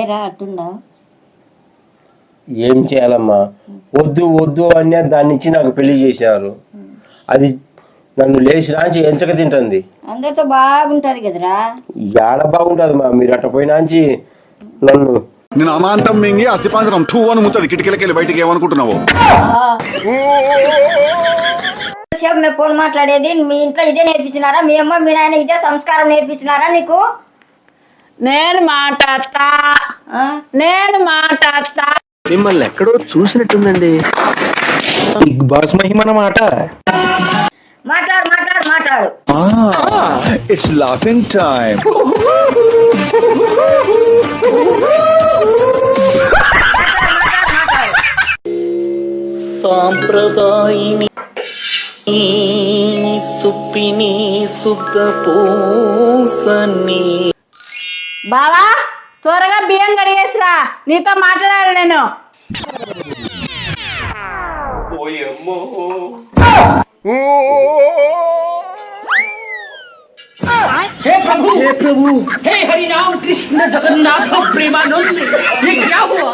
చేయరా అట్టుండా? ఏం చేయాలమ్మా, వద్దు వద్దు అనే దాని నుంచి నాకు పెళ్లి చేశారు. అది నన్ను లేచి రాంచి ఎంచక తింటుంది. అందరితో బాగుంటది కదరా. ఏడ బాగుంటదమ్మా, మీరు అట్ట పోయినాంచి నన్ను నేను అమాంతం మింగి అస్థిపాంజరం ఠూ అని ముత్తది. కిటికీలకెళ్ళి బయటికి ఏమనుకుంటున్నావు? మేము ఫోన్ మాట్లాడేది మీ ఇంట్లో ఇదే నేర్పించినారా? మీ అమ్మ మీ నాయన ఇదే సంస్కారం నేర్పించినారా నీకు? నేను మాట్లాడతా మిమ్మల్ని ఎక్కడో చూసినట్టుందండి. Big boss మహిమన్నమాట. మాట్లాడు మాట్లాడు మాట్లాడు. It's laughing time. సాంప్రదాయిని సుప్పిని సుఖ పూసని. బావా త్వరగా బియ్యం కడిగేసిరా, నీతో మాట్లాడాలి నేను. हे प्रभु हे हरि राम कृष्ण जगन्नाथ प्रेमानंद, ये क्या हुआ?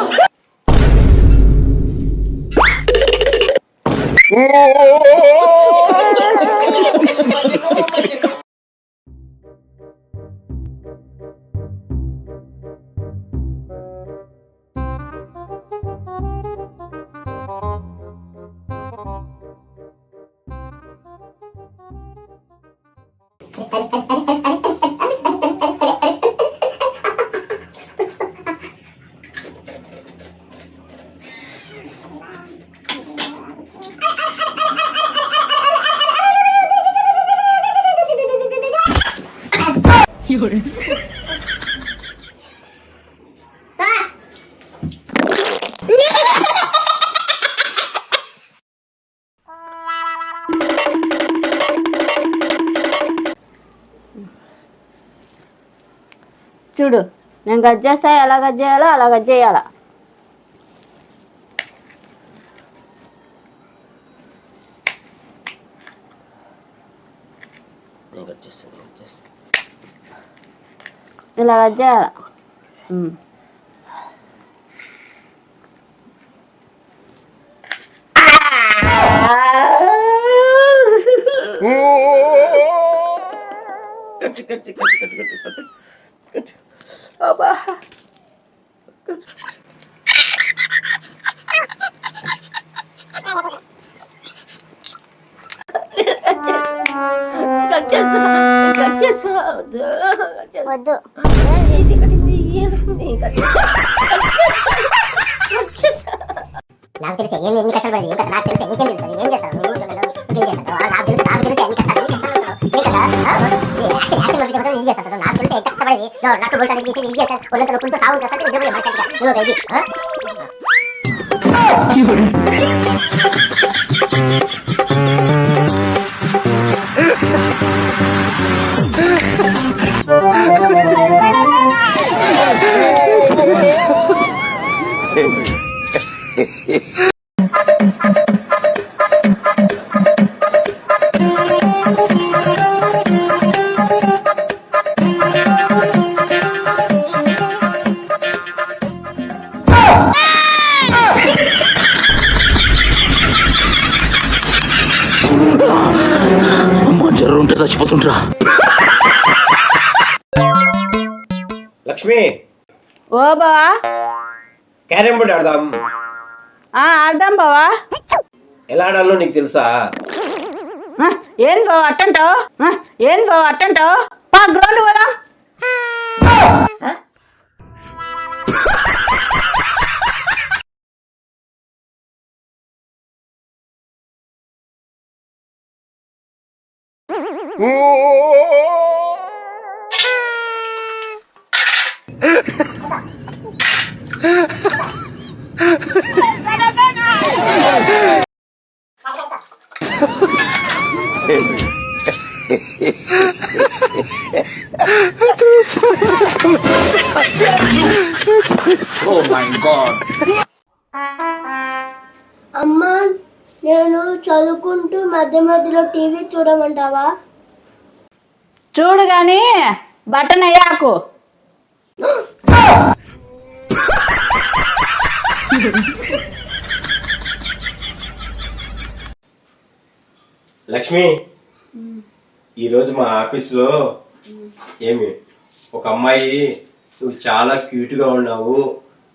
చూడు, నేను గజ్ చేస్తా, ఎలా గజ్ చేయాలో అలా గజ్ చేయాలా. ఇలా గజ్ చేయాలా. వద్దు నాకు తెలిసి ఏం ఎన్ని కష్టాలు పడి నాకు తెలిసి నీకేం తెలుసు, ఏం చేస్తావు నువ్వు? నాకు తెలుసు నాకు తెలిసి ఎన్ని కష్టాలు చేస్తాడు. నాకు తెలిసి ఎంత కష్టపడేది నట్టు బొల్టానికి తీసి ఇది చేస్తాను. కొన్నంత నొప్పులతో సాగు చేస్తాను. నిద్రపోయే మనకి జర్రుంటే చచ్చిపోతుంటరా. లక్ష్మి, ఓ బావా, క్యారమ్ బోర్డ్ ఆడదాం. ఆడదాం బావా. ఎలా ఆడాలో నీకు తెలుసా? ఏం బావ అట్టంటావు? గ్రౌండ్ పోదాం. Oh my God. అమ్మా, నేను చదువుకుంటూ మధ్య మధ్యలో టీవీ చూడమంటావా? చూడు గాని బటన్ అయ్యాకు. లక్ష్మి, ఈరోజు మా ఆఫీస్లో ఏమి ఒక అమ్మాయి నువ్వు చాలా క్యూట్గా ఉన్నావు,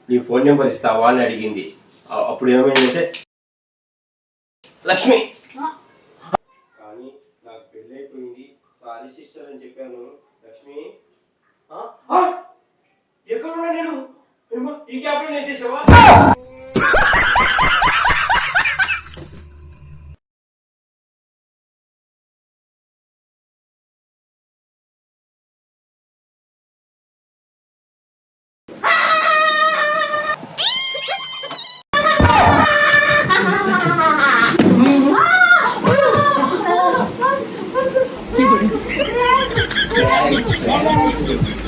నీ ఫోన్ నెంబర్ ఇస్తావా అని అడిగింది. అప్పుడు ఏమైందంటే లక్ష్మి కానీ నాకు పెళ్ళైపోయింది, సారీ సిస్టర్ అని చెప్పాను. లక్ష్మి ఎక్కడున్నా నేను ఈ క్యాబ్లో వేసేసావా? Thank you.